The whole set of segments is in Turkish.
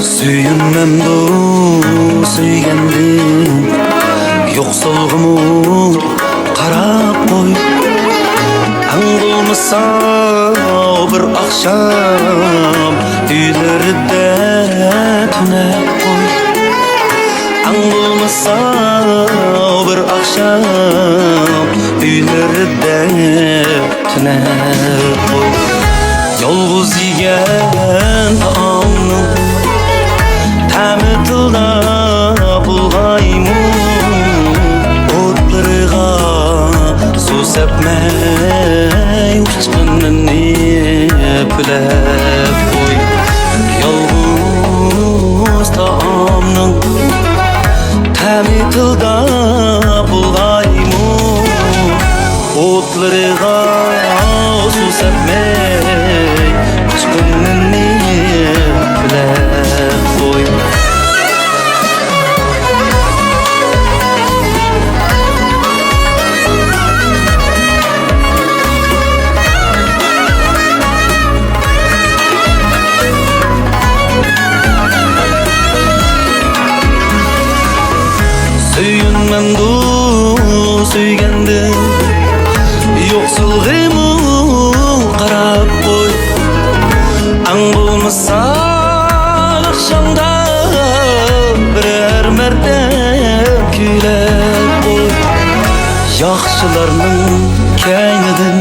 Suyunmamdu suygandim Yo'q solg'imu qarab qo'y Ang bo'lmasa bir oqshom uylarida tunab qo'y Ang bo'lmasa bir oqshom uylarida tunab qo'y Yolg'iz yegan taomni ta'mi tilda bulg'aymu o'tlariga suv sepmay uchqinini pulab qo'y Yolg'iz taomning ta'mi tilda bulg'aymu o'tlariga suv sepmay uchqinini pulab qo'y Suyunmamdu suygandim Yo'q solg'imu qarab qo'y Ang bo'lmasa oqshomda birer marta kuylab qo'y Yaxshilarning kaynidan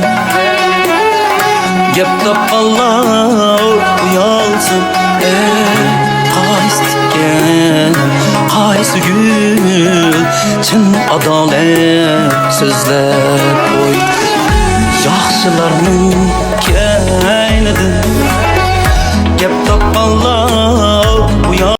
gap topqanlar uyalsin Qaysi tikkan qaysi gul chin adolat so'zlab qo'y Yaxshilarning kaynidan gap topqanlar